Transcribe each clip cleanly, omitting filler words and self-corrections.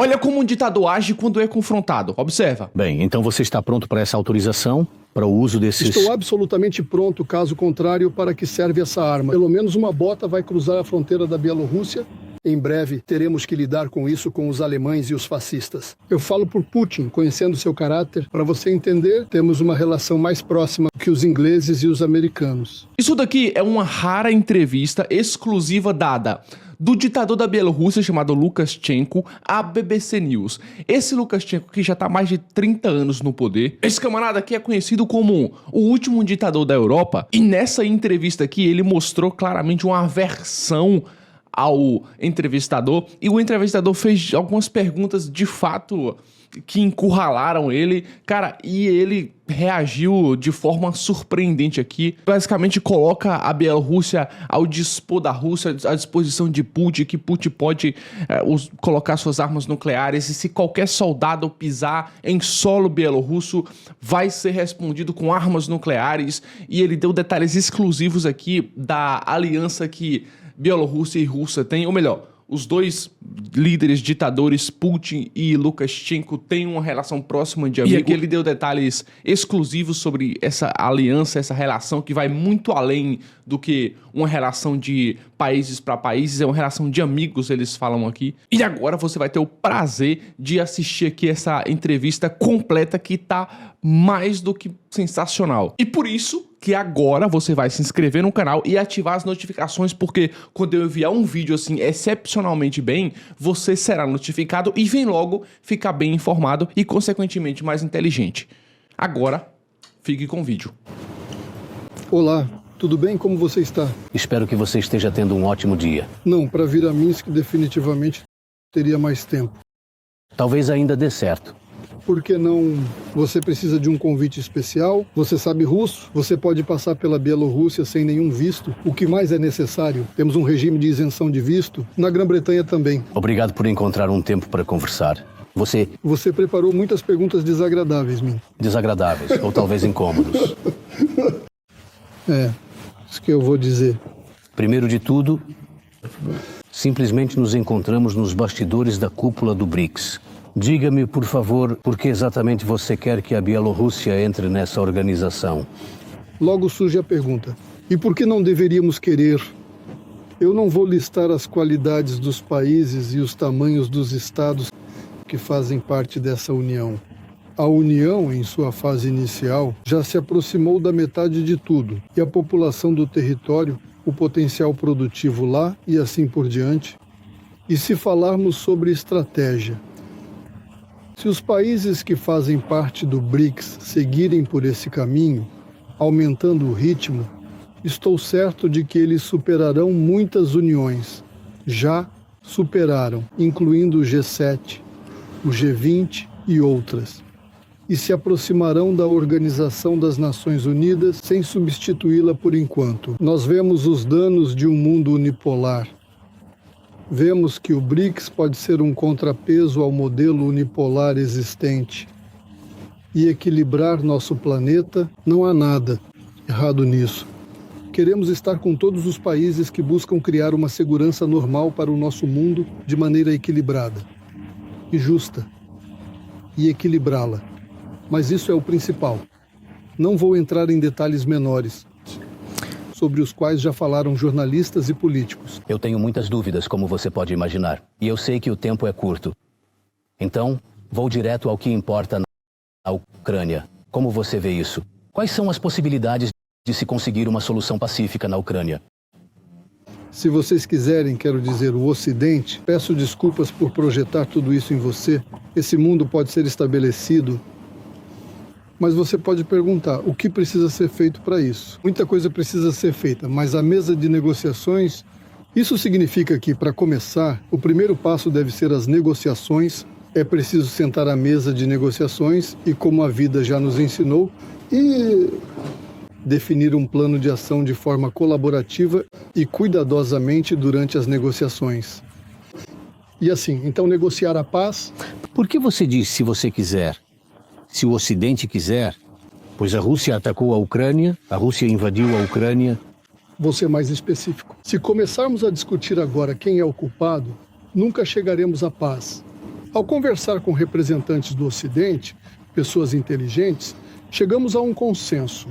Olha como um ditador age quando é confrontado. Observa. Bem, então você está pronto para essa autorização? Para o uso desses... Estou absolutamente pronto, caso contrário, para que serve essa arma. Pelo menos uma bota vai cruzar a fronteira da Bielorrússia. Em breve, teremos que lidar com isso com os alemães e os fascistas. Eu falo por Putin, conhecendo seu caráter. Para você entender, temos uma relação mais próxima que os ingleses e os americanos. Isso daqui é uma rara entrevista exclusiva dada do ditador da Bielorrússia chamado Lukashenko à BBC News. Esse Lukashenko que já está há mais de 30 anos no poder. Esse camarada aqui é conhecido como o último ditador da Europa. E nessa entrevista aqui ele mostrou claramente uma aversão ao entrevistador. E o entrevistador fez algumas perguntas de fato que encurralaram ele, cara, e ele reagiu de forma surpreendente aqui. Basicamente coloca a Bielorrússia ao dispor da Rússia, à disposição de Putin, que Putin pode colocar suas armas nucleares, e se qualquer soldado pisar em solo bielorrusso, vai ser respondido com armas nucleares. E ele deu detalhes exclusivos aqui da aliança que Bielorrússia e Rússia têm, ou melhor, os dois líderes ditadores, Putin e Lukashenko, têm uma relação próxima de amigo. E aqui ele deu detalhes exclusivos sobre essa aliança, essa relação que vai muito além do que uma relação de países para países, é uma relação de amigos, eles falam aqui. E agora você vai ter o prazer de assistir aqui essa entrevista completa que tá mais do que sensacional. E por isso que agora você vai se inscrever no canal e ativar as notificações, porque quando eu enviar um vídeo assim excepcionalmente bem, você será notificado e vem logo ficar bem informado e consequentemente mais inteligente. Agora, fique com o vídeo. Olá, tudo bem? Como você está? Espero que você esteja tendo um ótimo dia. Não, para vir a Minsk definitivamente teria mais tempo. Talvez ainda dê certo. Por que não? Você precisa de um convite especial? Você sabe russo? Você pode passar pela Bielorrússia sem nenhum visto? O que mais é necessário? Temos um regime de isenção de visto. Na Grã-Bretanha também. Obrigado por encontrar um tempo para conversar. Você preparou muitas perguntas desagradáveis, Min. Desagradáveis, ou talvez incômodos. É, isso que eu vou dizer. Primeiro de tudo, simplesmente nos encontramos nos bastidores da cúpula do BRICS. Diga-me, por favor, por que exatamente você quer que a Bielorrússia entre nessa organização? Logo surge a pergunta: e por que não deveríamos querer? Eu não vou listar as qualidades dos países e os tamanhos dos estados que fazem parte dessa união. A União, em sua fase inicial, já se aproximou da metade de tudo, e a população do território, o potencial produtivo lá e assim por diante. E se falarmos sobre estratégia, se os países que fazem parte do BRICS seguirem por esse caminho, aumentando o ritmo, estou certo de que eles superarão muitas uniões. Já superaram, incluindo o G7, o G20 e outras. E se aproximarão da Organização das Nações Unidas sem substituí-la por enquanto. Nós vemos os danos de um mundo unipolar. Vemos que o BRICS pode ser um contrapeso ao modelo unipolar existente. E equilibrar nosso planeta, não há nada errado nisso. Queremos estar com todos os países que buscam criar uma segurança normal para o nosso mundo de maneira equilibrada e justa. E equilibrá-la. Mas isso é o principal. Não vou entrar em detalhes menores, sobre os quais já falaram jornalistas e políticos. Eu tenho muitas dúvidas, como você pode imaginar. E eu sei que o tempo é curto. Então, vou direto ao que importa na Ucrânia. Como você vê isso? Quais são as possibilidades de se conseguir uma solução pacífica na Ucrânia? Se vocês quiserem, quero dizer, o Ocidente, peço desculpas por projetar tudo isso em você. Esse mundo pode ser estabelecido. Mas você pode perguntar, o que precisa ser feito para isso? Muita coisa precisa ser feita, mas a mesa de negociações, isso significa que, para começar, o primeiro passo deve ser as negociações. É preciso sentar à mesa de negociações e, como a vida já nos ensinou, e definir um plano de ação de forma colaborativa e cuidadosamente durante as negociações. E assim, então negociar a paz... Por que você diz se você quiser? Se o Ocidente quiser, pois a Rússia atacou a Ucrânia, a Rússia invadiu a Ucrânia. Vou ser mais específico. Se começarmos a discutir agora quem é o culpado, nunca chegaremos à paz. Ao conversar com representantes do Ocidente, pessoas inteligentes, chegamos a um consenso.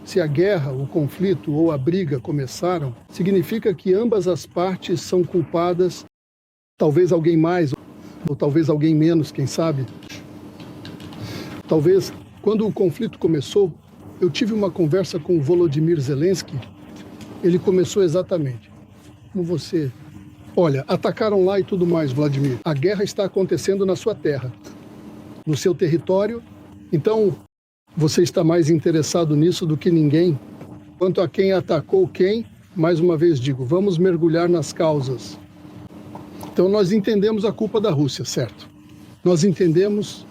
Se a guerra, o conflito ou a briga começaram, significa que ambas as partes são culpadas, talvez alguém mais ou talvez alguém menos, quem sabe. Talvez, quando o conflito começou, eu tive uma conversa com o Volodymyr Zelensky. Ele começou exatamente como você. Olha, atacaram lá e tudo mais, Vladimir. A guerra está acontecendo na sua terra, no seu território. Então, você está mais interessado nisso do que ninguém. Quanto a quem atacou quem, mais uma vez digo, vamos mergulhar nas causas. Então, nós entendemos a culpa da Rússia, certo? Nós entendemos,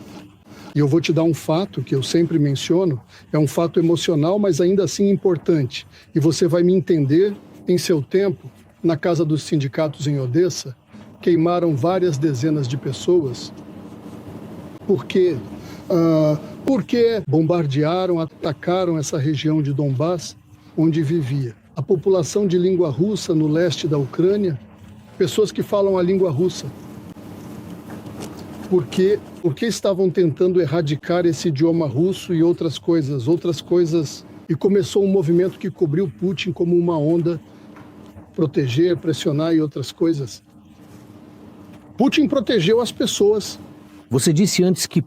e eu vou te dar um fato que eu sempre menciono, é um fato emocional, mas ainda assim importante. E você vai me entender em seu tempo. Na casa dos sindicatos em Odessa, queimaram várias dezenas de pessoas. Por quê? Porque bombardearam, atacaram essa região de Donbás, onde vivia a população de língua russa no leste da Ucrânia, pessoas que falam a língua russa. Porque estavam tentando erradicar esse idioma russo e outras coisas. E começou um movimento que cobriu Putin como uma onda, proteger, pressionar e outras coisas. Putin protegeu as pessoas. Você disse antes que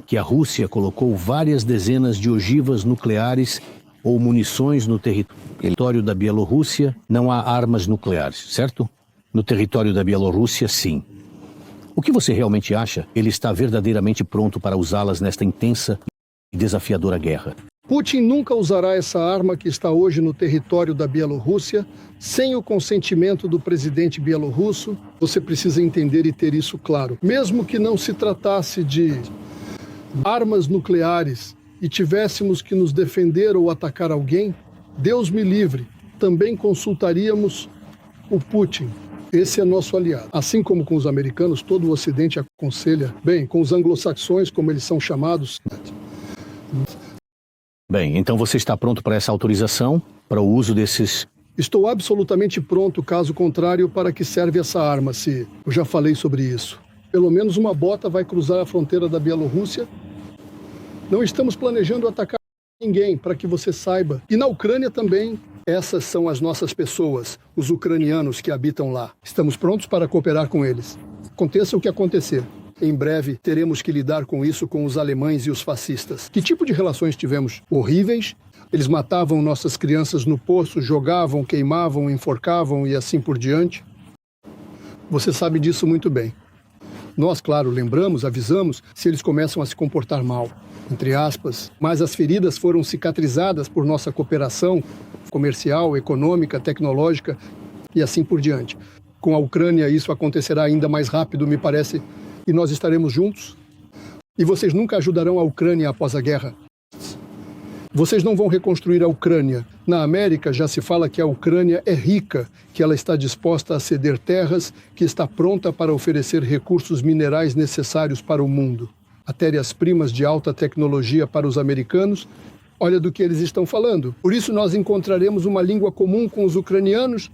que a Rússia colocou várias dezenas de ogivas nucleares ou munições no território da Bielorrússia. Não há armas nucleares, certo? No território da Bielorrússia, sim. O que você realmente acha? Ele está verdadeiramente pronto para usá-las nesta intensa e desafiadora guerra? Putin nunca usará essa arma que está hoje no território da Bielorrússia sem o consentimento do presidente bielorrusso. Você precisa entender e ter isso claro. Mesmo que não se tratasse de armas nucleares e tivéssemos que nos defender ou atacar alguém, Deus me livre, também consultaríamos o Putin. Esse é nosso aliado. Assim como com os americanos, todo o Ocidente aconselha, bem, com os anglo-saxões, como eles são chamados. Bem, então você está pronto para essa autorização, para o uso desses... Estou absolutamente pronto, caso contrário, para que serve essa arma, se eu já falei sobre isso. Pelo menos uma bota vai cruzar a fronteira da Bielorrússia. Não estamos planejando atacar ninguém, para que você saiba. E na Ucrânia também. Essas são as nossas pessoas, os ucranianos que habitam lá. Estamos prontos para cooperar com eles. Aconteça o que acontecer. Em breve, teremos que lidar com isso com os alemães e os fascistas. Que tipo de relações tivemos? Horríveis. Eles matavam nossas crianças no poço, jogavam, queimavam, enforcavam e assim por diante. Você sabe disso muito bem. Nós, claro, lembramos, avisamos se eles começam a se comportar mal, entre aspas. Mas as feridas foram cicatrizadas por nossa cooperação comercial, econômica, tecnológica e assim por diante. Com a Ucrânia, isso acontecerá ainda mais rápido, me parece, e nós estaremos juntos. E vocês nunca ajudarão a Ucrânia após a guerra. Vocês não vão reconstruir a Ucrânia. Na América já se fala que a Ucrânia é rica, que ela está disposta a ceder terras, que está pronta para oferecer recursos minerais necessários para o mundo. Matérias-primas de alta tecnologia para os americanos. Olha do que eles estão falando. Por isso nós encontraremos uma língua comum com os ucranianos.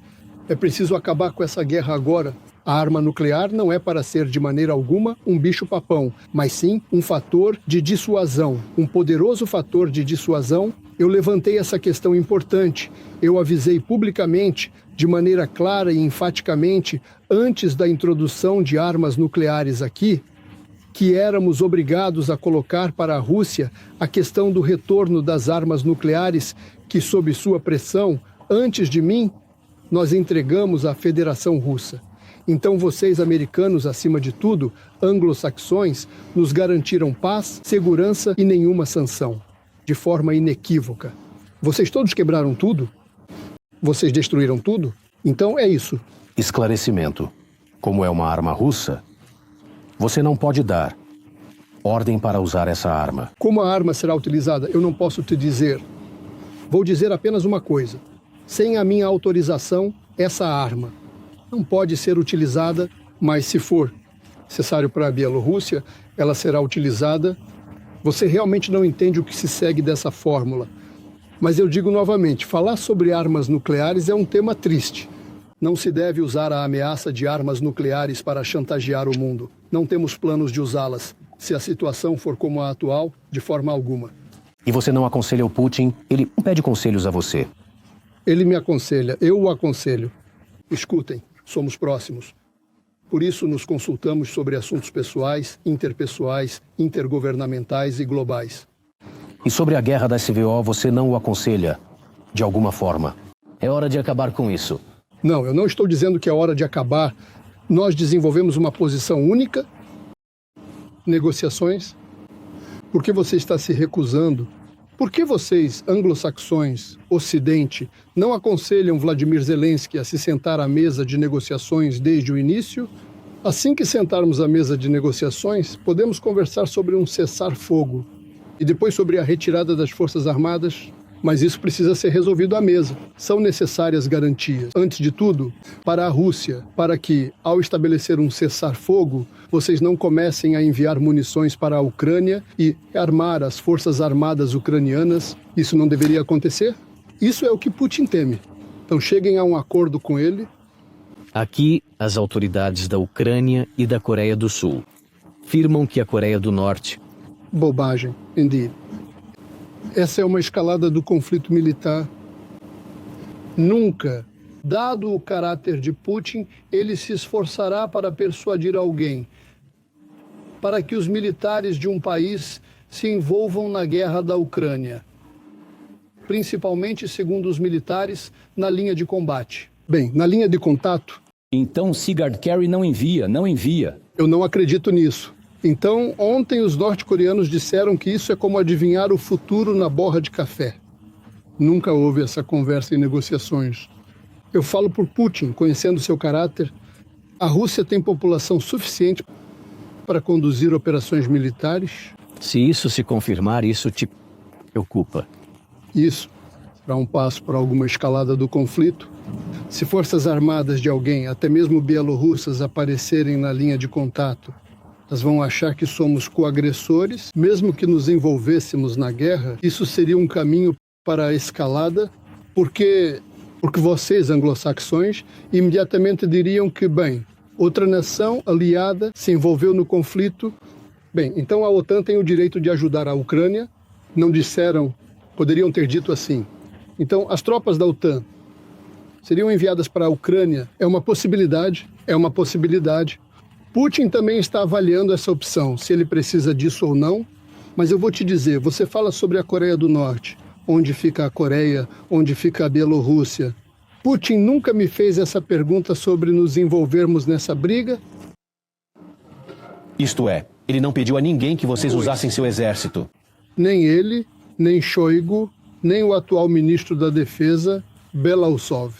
É preciso acabar com essa guerra agora. A arma nuclear não é para ser de maneira alguma um bicho-papão, mas sim um fator de dissuasão, um poderoso fator de dissuasão. Eu levantei essa questão importante. Eu avisei publicamente, de maneira clara e enfaticamente, antes da introdução de armas nucleares aqui, que éramos obrigados a colocar para a Rússia a questão do retorno das armas nucleares que, sob sua pressão, antes de mim, nós entregamos à Federação Russa. Então vocês, americanos, acima de tudo, anglo-saxões, nos garantiram paz, segurança e nenhuma sanção, de forma inequívoca. Vocês todos quebraram tudo? Vocês destruíram tudo? Então é isso. Esclarecimento. Como é uma arma russa, você não pode dar ordem para usar essa arma. Como a arma será utilizada, eu não posso te dizer. Vou dizer apenas uma coisa. Sem a minha autorização, essa arma não pode ser utilizada, mas se for necessário para a Bielorrússia, ela será utilizada. Você realmente não entende o que se segue dessa fórmula. Mas eu digo novamente, falar sobre armas nucleares é um tema triste. Não se deve usar a ameaça de armas nucleares para chantagear o mundo. Não temos planos de usá-las, se a situação for como a atual, de forma alguma. E você não aconselha o Putin? Ele não pede conselhos a você. Ele me aconselha, eu o aconselho. Escutem, somos próximos. Por isso nos consultamos sobre assuntos pessoais, interpessoais, intergovernamentais e globais. E sobre a guerra da SVO, você não o aconselha de alguma forma? É hora de acabar com isso. Não, eu não estou dizendo que é hora de acabar. Nós desenvolvemos uma posição única. Negociações. Por que você está se recusando? Por que vocês, anglo-saxões, Ocidente, não aconselham Vladimir Zelensky a se sentar à mesa de negociações desde o início? Assim que sentarmos à mesa de negociações, podemos conversar sobre um cessar-fogo e depois sobre a retirada das Forças Armadas. Mas isso precisa ser resolvido à mesa. São necessárias garantias. Antes de tudo, para a Rússia, para que, ao estabelecer um cessar-fogo, vocês não comecem a enviar munições para a Ucrânia e armar as forças armadas ucranianas. Isso não deveria acontecer? Isso é o que Putin teme. Então cheguem a um acordo com ele. Aqui, as autoridades da Ucrânia e da Coreia do Sul afirmam que a Coreia do Norte... Bobagem, indeed. Essa é uma escalada do conflito militar. Nunca, dado o caráter de Putin, ele se esforçará para persuadir alguém para que os militares de um país se envolvam na guerra da Ucrânia, principalmente, segundo os militares, na linha de combate. Bem, na linha de contato... Então Sigurd Kerry não envia. Eu não acredito nisso. Então, ontem os norte-coreanos disseram que isso é como adivinhar o futuro na borra de café. Nunca houve essa conversa em negociações. Eu falo por Putin, conhecendo seu caráter. A Rússia tem população suficiente para conduzir operações militares? Se isso se confirmar, isso te preocupa. Isso será um passo para alguma escalada do conflito. Se forças armadas de alguém, até mesmo bielorrussas, aparecerem na linha de contato, elas vão achar que somos coagressores. Mesmo que nos envolvêssemos na guerra, isso seria um caminho para a escalada, porque vocês, anglo-saxões, imediatamente diriam que, bem, outra nação aliada se envolveu no conflito. Bem, então a OTAN tem o direito de ajudar a Ucrânia. Não disseram, poderiam ter dito assim. Então, as tropas da OTAN seriam enviadas para a Ucrânia. É uma possibilidade. Putin também está avaliando essa opção, se ele precisa disso ou não. Mas eu vou te dizer, você fala sobre a Coreia do Norte, onde fica a Coreia, onde fica a Bielorrússia. Putin nunca me fez essa pergunta sobre nos envolvermos nessa briga. Isto é, ele não pediu a ninguém que vocês usassem seu exército. Nem ele, nem Shoigu, nem o atual ministro da Defesa, Belousov.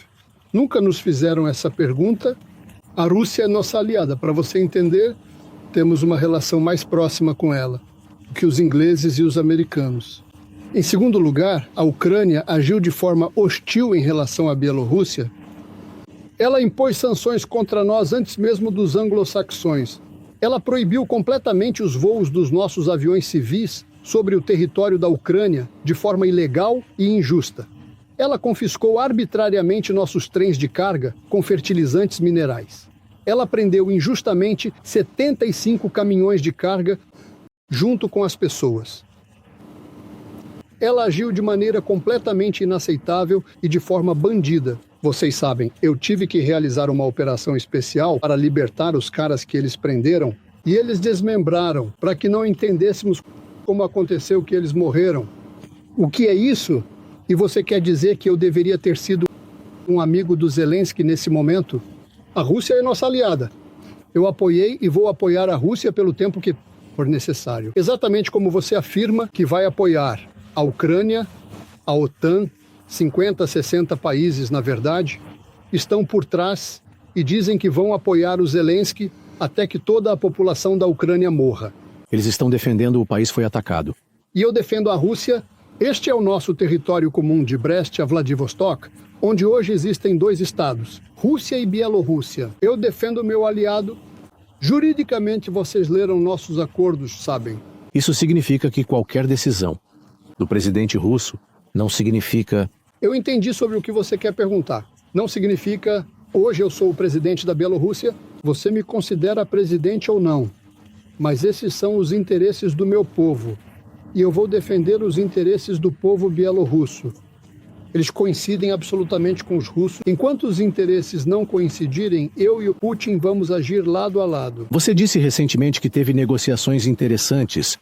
Nunca nos fizeram essa pergunta. A Rússia é nossa aliada. Para você entender, temos uma relação mais próxima com ela do que os ingleses e os americanos. Em segundo lugar, a Ucrânia agiu de forma hostil em relação à Bielorrússia. Ela impôs sanções contra nós antes mesmo dos anglo-saxões. Ela proibiu completamente os voos dos nossos aviões civis sobre o território da Ucrânia de forma ilegal e injusta. Ela confiscou arbitrariamente nossos trens de carga com fertilizantes minerais. Ela prendeu injustamente 75 caminhões de carga junto com as pessoas. Ela agiu de maneira completamente inaceitável e de forma bandida. Vocês sabem, eu tive que realizar uma operação especial para libertar os caras que eles prenderam e eles desmembraram para que não entendêssemos como aconteceu que eles morreram. O que é isso? E você quer dizer que eu deveria ter sido um amigo do Zelensky nesse momento? A Rússia é nossa aliada. Eu apoiei e vou apoiar a Rússia pelo tempo que for necessário. Exatamente como você afirma que vai apoiar a Ucrânia, a OTAN, 50, 60 países, na verdade, estão por trás e dizem que vão apoiar o Zelensky até que toda a população da Ucrânia morra. Eles estão defendendo o país foi atacado. E eu defendo a Rússia. Este é o nosso território comum de Brest a Vladivostok, onde hoje existem 2 estados, Rússia e Bielorrússia. Eu defendo o meu aliado. Juridicamente, vocês leram nossos acordos, sabem. Isso significa que qualquer decisão do presidente russo não significa... Eu entendi sobre o que você quer perguntar. Não significa, hoje eu sou o presidente da Bielorrússia, você me considera presidente ou não. mas esses são os interesses do meu povo. E eu vou defender os interesses do povo bielorrusso. Eles coincidem absolutamente com os russos. Enquanto os interesses não coincidirem, eu e o Putin vamos agir lado a lado. Você disse recentemente que teve negociações interessantes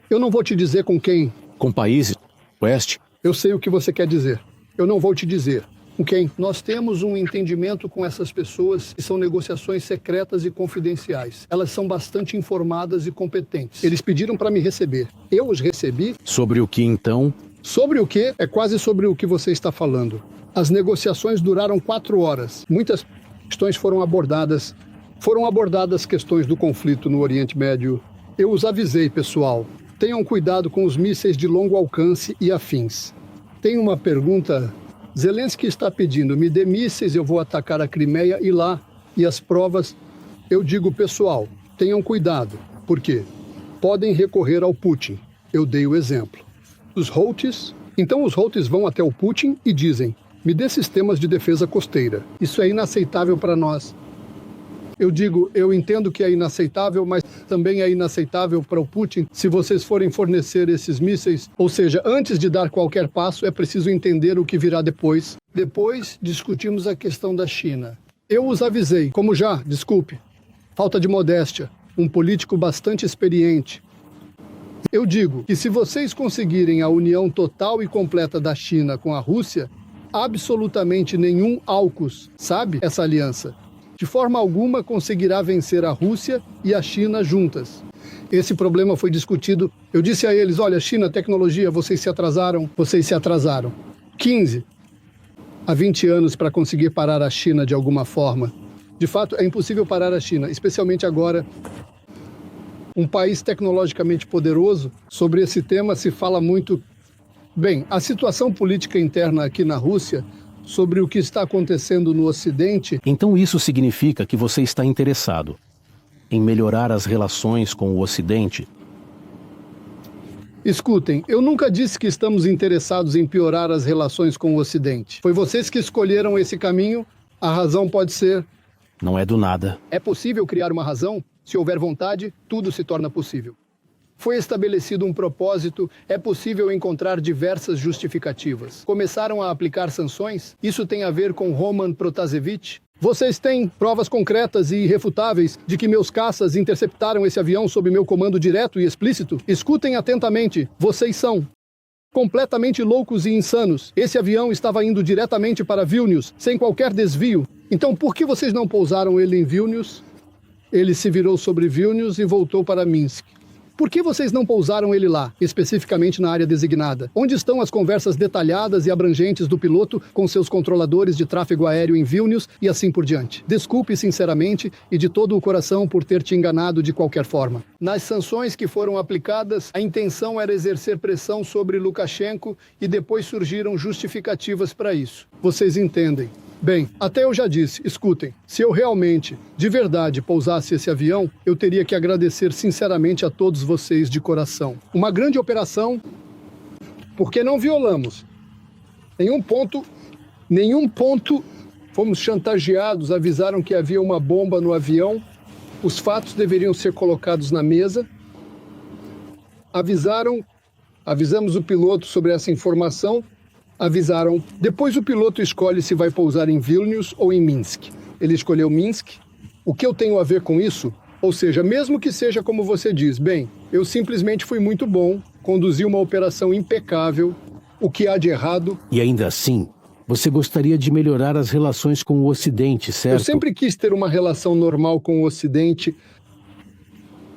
Eu não vou te dizer com quem. com países oeste. Eu sei o que você quer dizer. Eu não vou te dizer. Com quem? Nós temos um entendimento com essas pessoas que são negociações secretas e confidenciais. Elas são bastante informadas e competentes. Eles pediram para me receber. Eu os recebi. Sobre o que então? Sobre o que? É quase sobre o que você está falando. As negociações duraram 4 horas. Muitas questões foram abordadas. Foram abordadas questões do conflito no Oriente Médio. Eu os avisei, pessoal. Tenham cuidado com os mísseis de longo alcance e afins. Tem uma pergunta. Zelensky está pedindo, me dê mísseis, eu vou atacar a Crimeia e lá. E as provas, eu digo, pessoal, tenham cuidado. Por quê? Podem recorrer ao Putin. Eu dei o exemplo. Os Houthis, então os Houthis vão até o Putin e dizem, me dê sistemas de defesa costeira. Isso é inaceitável para nós. Eu digo, eu entendo que é inaceitável, mas também é inaceitável para o Putin se vocês forem fornecer esses mísseis. Ou seja, antes de dar qualquer passo, é preciso entender o que virá depois. Depois, discutimos a questão da China. Eu os avisei, como já, desculpe, falta de modéstia, um político bastante experiente. Eu digo que se vocês conseguirem a união total e completa da China com a Rússia, absolutamente nenhum AUKUS, sabe, essa aliança, de forma alguma conseguirá vencer a Rússia e a China juntas. Esse problema foi discutido. Eu disse a eles, olha, China, tecnologia, vocês se atrasaram. 15 a 20 anos para conseguir parar a China de alguma forma. De fato, é impossível parar a China, especialmente agora. Um país tecnologicamente poderoso, sobre esse tema se fala muito. Bem, a situação política interna aqui na Rússia, sobre o que está acontecendo no Ocidente. Então isso significa que você está interessado em melhorar as relações com o Ocidente? Escutem, eu nunca disse que estamos interessados em piorar as relações com o Ocidente. Foi vocês que escolheram esse caminho, a razão pode ser. Não é do nada. É possível criar uma razão? Se houver vontade, tudo se torna possível. Foi estabelecido um propósito, é possível encontrar diversas justificativas. Começaram a aplicar sanções? Isso tem a ver com Roman Protasevich? Vocês têm provas concretas e irrefutáveis de que meus caças interceptaram esse avião sob meu comando direto e explícito? Escutem atentamente, vocês são completamente loucos e insanos. Esse avião estava indo diretamente para Vilnius, sem qualquer desvio. Então por que vocês não pousaram ele em Vilnius? Ele se virou sobre Vilnius e voltou para Minsk. Por que vocês não pousaram ele lá, especificamente na área designada? Onde estão as conversas detalhadas e abrangentes do piloto com seus controladores de tráfego aéreo em Vilnius e assim por diante? Desculpe sinceramente e de todo o coração por ter te enganado de qualquer forma. Nas sanções que foram aplicadas, a intenção era exercer pressão sobre Lukashenko e depois surgiram justificativas para isso. Vocês entendem? Bem, até eu já disse, escutem, se eu realmente, de verdade, pousasse esse avião, eu teria que agradecer sinceramente a todos vocês de coração. Uma grande operação, porque não violamos nenhum ponto, fomos chantageados, avisaram que havia uma bomba no avião, os fatos deveriam ser colocados na mesa, avisamos o piloto sobre essa informação, avisaram. Depois o piloto escolhe se vai pousar em Vilnius ou em Minsk. Ele escolheu Minsk. O que eu tenho a ver com isso? Ou seja, mesmo que seja como você diz, bem, eu simplesmente fui muito bom, conduzi uma operação impecável, o que há de errado? E ainda assim, você gostaria de melhorar as relações com o Ocidente, certo? Eu sempre quis ter uma relação normal com o Ocidente,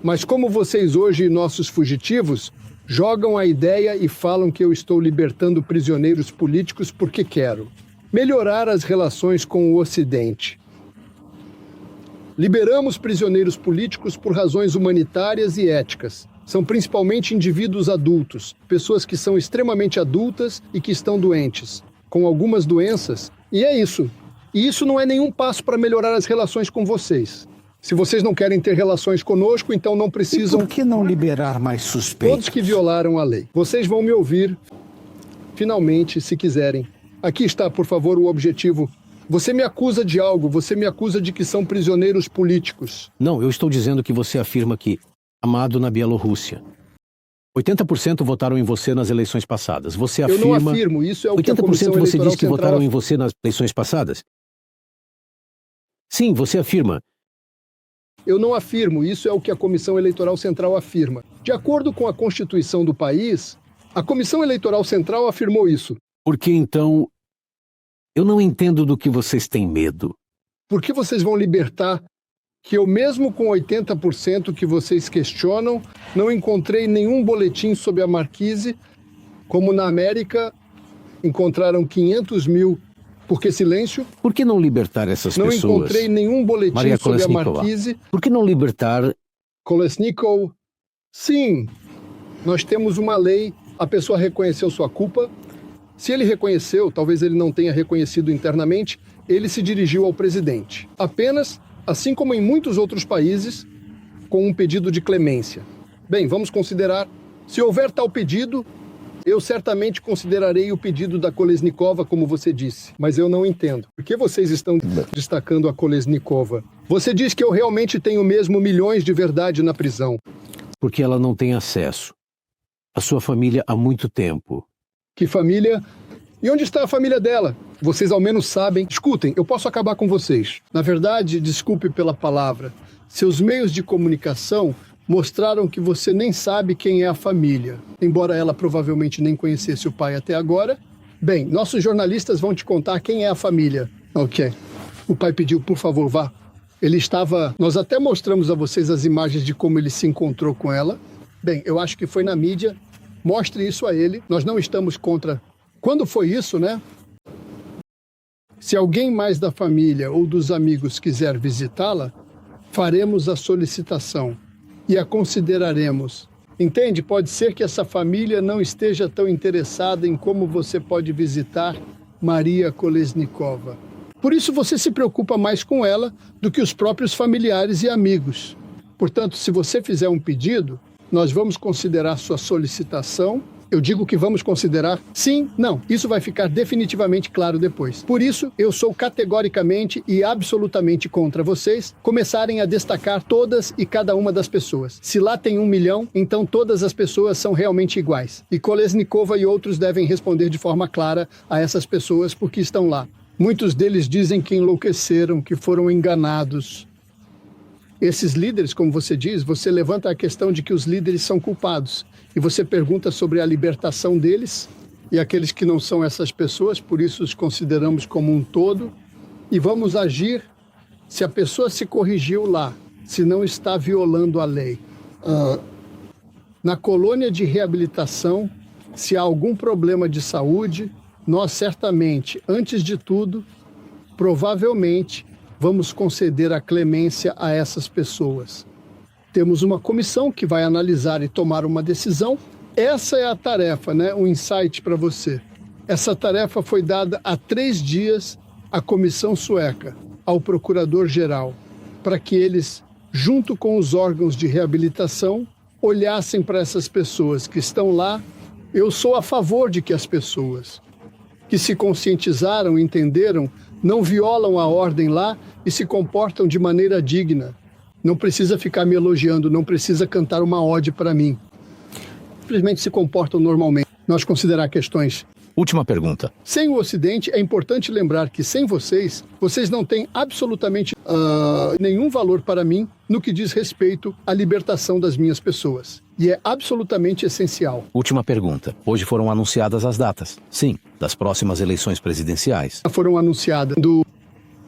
mas como vocês hoje, nossos fugitivos, jogam a ideia e falam que eu estou libertando prisioneiros políticos porque quero melhorar as relações com o Ocidente. Liberamos prisioneiros políticos por razões humanitárias e éticas. São principalmente indivíduos adultos, pessoas que são extremamente adultas e que estão doentes, com algumas doenças. E é isso. E isso não é nenhum passo para melhorar as relações com vocês. Se vocês não querem ter relações conosco, então não precisam. E por que não liberar mais suspeitos? Todos que violaram a lei. Vocês vão me ouvir, finalmente, se quiserem. Aqui está, por favor, o objetivo. Você me acusa de algo, você me acusa de que são prisioneiros políticos. Não, eu estou dizendo que você afirma que amado na Bielorrússia. 80% votaram em você nas eleições passadas. Você afirma... Eu não afirmo, isso é o que a 80% Comissão você Eleitoral diz que Central votaram em você nas eleições passadas? Sim, você afirma. Eu não afirmo, isso é o que a Comissão Eleitoral Central afirma. De acordo com a Constituição do país, a Comissão Eleitoral Central afirmou isso. Por que então... Eu não entendo do que vocês têm medo. Por que vocês vão libertar que eu, mesmo com 80% que vocês questionam, não encontrei nenhum boletim sobre a Marquise, como na América encontraram 500 mil. Por que silêncio? Por que não libertar essas Não pessoas? Não encontrei nenhum boletim Maria sobre a Kolesnikova. Marquise. Por que não libertar... Kolesnikov, sim, nós temos uma lei, a pessoa reconheceu sua culpa. Se ele reconheceu, talvez ele não tenha reconhecido internamente, ele se dirigiu ao presidente. Apenas, assim como em muitos outros países, com um pedido de clemência. Bem, vamos considerar, se houver tal pedido, eu certamente considerarei o pedido da Kolesnikova, como você disse. Mas eu não entendo. Por que vocês estão destacando a Kolesnikova? Você diz que eu realmente tenho mesmo milhões de verdade na prisão. Porque ela não tem acesso. A sua família há muito tempo. Que família? E onde está a família dela? Vocês ao menos sabem. Escutem, eu posso acabar com vocês. Na verdade, desculpe pela palavra, seus meios de comunicação mostraram que você nem sabe quem é a família. Embora ela provavelmente nem conhecesse o pai até agora. Bem, nossos jornalistas vão te contar quem é a família. Ok. O pai pediu, por favor, vá. Ele estava... Nós até mostramos a vocês as imagens de como ele se encontrou com ela. Bem, eu acho que foi na mídia. Mostre isso a ele. Nós não estamos contra... Quando foi isso, né? Se alguém mais da família ou dos amigos quiser visitá-la, faremos a solicitação e a consideraremos. Entende? Pode ser que essa família não esteja tão interessada em como você pode visitar Maria Kolesnikova. Por isso você se preocupa mais com ela do que os próprios familiares e amigos. Portanto, se você fizer um pedido, nós vamos considerar sua solicitação. Eu digo que vamos considerar sim, não. Isso vai ficar definitivamente claro depois. Por isso, eu sou categoricamente e absolutamente contra vocês começarem a destacar todas e cada uma das pessoas. Se lá tem 1 milhão, então todas as pessoas são realmente iguais. E Kolesnikova e outros devem responder de forma clara a essas pessoas porque estão lá. Muitos deles dizem que enlouqueceram, que foram enganados. Esses líderes, como você diz, você levanta a questão de que os líderes são culpados. E você pergunta sobre a libertação deles e aqueles que não são essas pessoas, por isso os consideramos como um todo. E vamos agir se a pessoa se corrigiu lá, se não está violando a lei. Na colônia de reabilitação, se há algum problema de saúde, nós certamente, antes de tudo, provavelmente, vamos conceder a clemência a essas pessoas. Temos uma comissão que vai analisar e tomar uma decisão. Essa é a tarefa, né? Um insight para você. Essa tarefa foi dada há 3 dias à comissão sueca, ao procurador-geral, para que eles, junto com os órgãos de reabilitação, olhassem para essas pessoas que estão lá. Eu sou a favor de que as pessoas que se conscientizaram, entenderam, não violam a ordem lá e se comportam de maneira digna. Não precisa ficar me elogiando, não precisa cantar uma ode para mim. Simplesmente se comportam normalmente. Nós considerar questões. Última pergunta. Sem o Ocidente, é importante lembrar que sem vocês, vocês não têm absolutamente nenhum valor para mim no que diz respeito à libertação das minhas pessoas. E é absolutamente essencial. Última pergunta. Hoje foram anunciadas as datas. Sim, das próximas eleições presidenciais. Foram anunciadas do...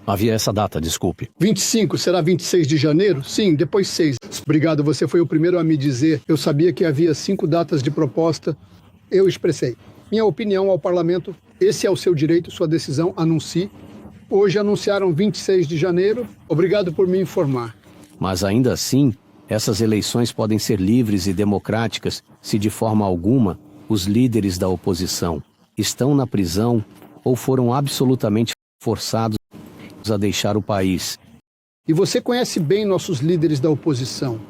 Havia essa data, desculpe. 25, será 26 de janeiro? Sim, depois 6. Obrigado, você foi o primeiro a me dizer. Eu sabia que havia 5 datas de proposta. Eu expressei minha opinião ao parlamento. Esse é o seu direito, sua decisão, anuncie. Hoje anunciaram 26 de janeiro. Obrigado por me informar. Mas ainda assim, essas eleições podem ser livres e democráticas se de forma alguma os líderes da oposição estão na prisão ou foram absolutamente forçados a deixar o país. E você conhece bem nossos líderes da oposição.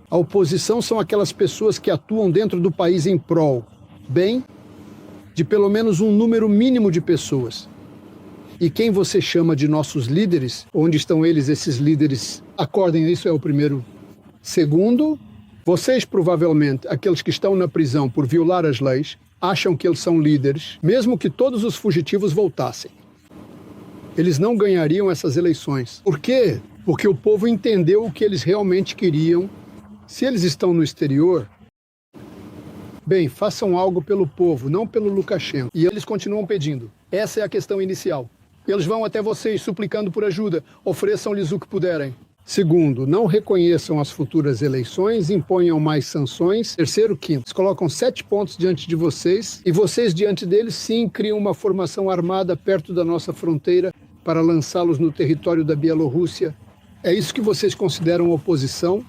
A oposição são aquelas pessoas que atuam dentro do país em prol, bem, de pelo menos um número mínimo de pessoas. E quem você chama de nossos líderes, onde estão eles, esses líderes? Acordem, isso é o primeiro. Segundo, Vocês, provavelmente, aqueles que estão na prisão por violar as leis, acham que eles são líderes, mesmo que todos os fugitivos voltassem. Eles não ganhariam essas eleições. Por quê? Porque o povo entendeu o que eles realmente queriam. Se eles estão no exterior, bem, façam algo pelo povo, não pelo Lukashenko. E eles continuam pedindo. Essa é a questão inicial. Eles vão até vocês suplicando por ajuda. Ofereçam-lhes o que puderem. Segundo, não reconheçam as futuras eleições, imponham mais sanções. Terceiro, quinto, eles colocam 7 pontos diante de vocês e vocês diante deles sim criam uma formação armada perto da nossa fronteira para lançá-los no território da Bielorrússia. É isso que vocês consideram oposição?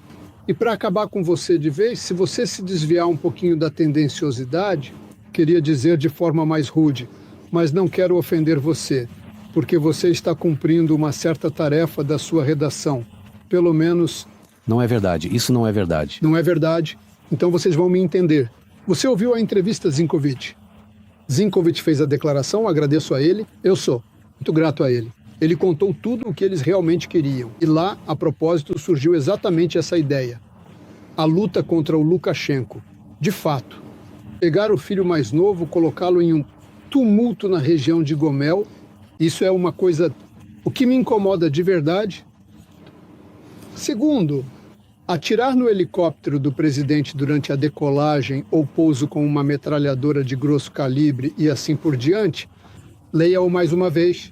E para acabar com você de vez, se você se desviar um pouquinho da tendenciosidade, queria dizer de forma mais rude, mas não quero ofender você, porque você está cumprindo uma certa tarefa da sua redação. Pelo menos... Não é verdade, isso não é verdade. Não é verdade? Então vocês vão me entender. Você ouviu a entrevista Zinkovich? Zinkovich fez a declaração, agradeço a ele. Eu sou muito grato a ele. Ele contou tudo o que eles realmente queriam. E lá, a propósito, surgiu exatamente essa ideia. A luta contra o Lukashenko. De fato, pegar o filho mais novo, colocá-lo em um tumulto na região de Gomel, isso é uma coisa... O que me incomoda de verdade... Segundo, atirar no helicóptero do presidente durante a decolagem ou pouso com uma metralhadora de grosso calibre e assim por diante, leia-o mais uma vez.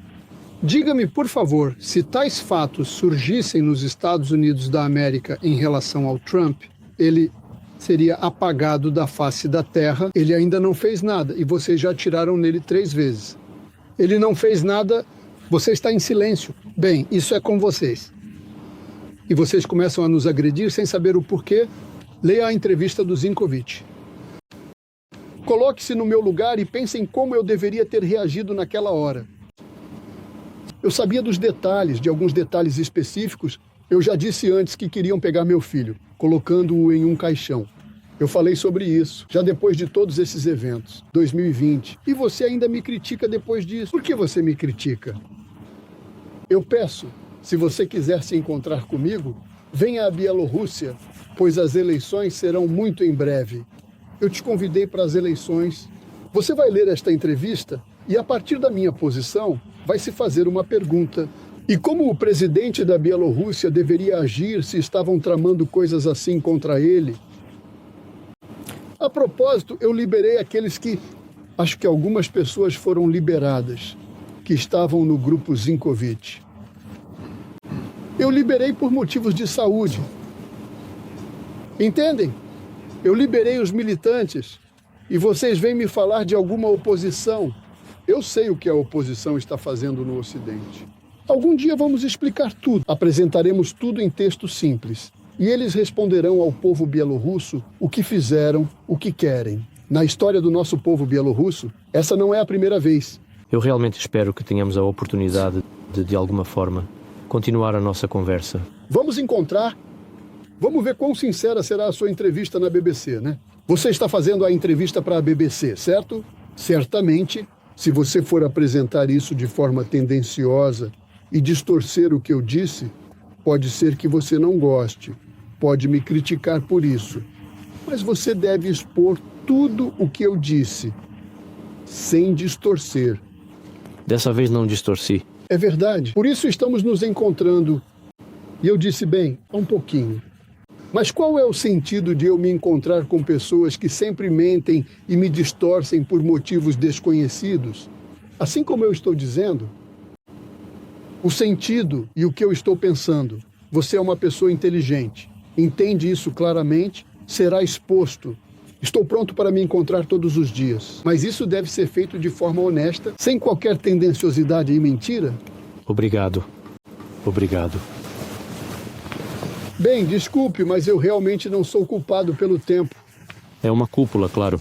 Diga-me, por favor, se tais fatos surgissem nos Estados Unidos da América em relação ao Trump, ele seria apagado da face da terra. Ele ainda não fez nada e vocês já atiraram nele 3 vezes. Ele não fez nada, você está em silêncio. Bem, isso é com vocês. E vocês começam a nos agredir sem saber o porquê, leia a entrevista do Zinkovich. Coloque-se no meu lugar e pense em como eu deveria ter reagido naquela hora. Eu sabia dos detalhes, de alguns detalhes específicos. Eu já disse antes que queriam pegar meu filho, colocando-o em um caixão. Eu falei sobre isso, já depois de todos esses eventos, 2020. E você ainda me critica depois disso. Por que você me critica? Eu peço... Se você quiser se encontrar comigo, venha à Bielorrússia, pois as eleições serão muito em breve. Eu te convidei para as eleições. Você vai ler esta entrevista e, a partir da minha posição, vai se fazer uma pergunta. E como o presidente da Bielorrússia deveria agir se estavam tramando coisas assim contra ele? A propósito, eu liberei aqueles que... Acho que algumas pessoas foram liberadas, que estavam no grupo Zinkovich. Eu liberei por motivos de saúde. Entendem? Eu liberei os militantes e vocês vêm me falar de alguma oposição. Eu sei o que a oposição está fazendo no Ocidente. Algum dia vamos explicar tudo. Apresentaremos tudo em texto simples. E eles responderão ao povo bielorrusso o que fizeram, o que querem. Na história do nosso povo bielorrusso, essa não é a primeira vez. Eu realmente espero que tenhamos a oportunidade de alguma forma, continuar a nossa conversa. Vamos encontrar. Vamos ver quão sincera será a sua entrevista na BBC, né? Você está fazendo a entrevista para a BBC, certo? Certamente, se você for apresentar isso de forma tendenciosa e distorcer o que eu disse, pode ser que você não goste. Pode me criticar por isso. Mas você deve expor tudo o que eu disse, sem distorcer. Dessa vez não distorci. É verdade. Por isso estamos nos encontrando. E eu disse, bem, um pouquinho. Mas qual é o sentido de eu me encontrar com pessoas que sempre mentem e me distorcem por motivos desconhecidos? Assim como eu estou dizendo, o sentido e o que eu estou pensando. Você é uma pessoa inteligente, entende isso claramente, será exposto. Estou pronto para me encontrar todos os dias. Mas isso deve ser feito de forma honesta, sem qualquer tendenciosidade e mentira? Obrigado. Obrigado. Bem, desculpe, mas eu realmente não sou culpado pelo tempo. É uma cúpula, claro.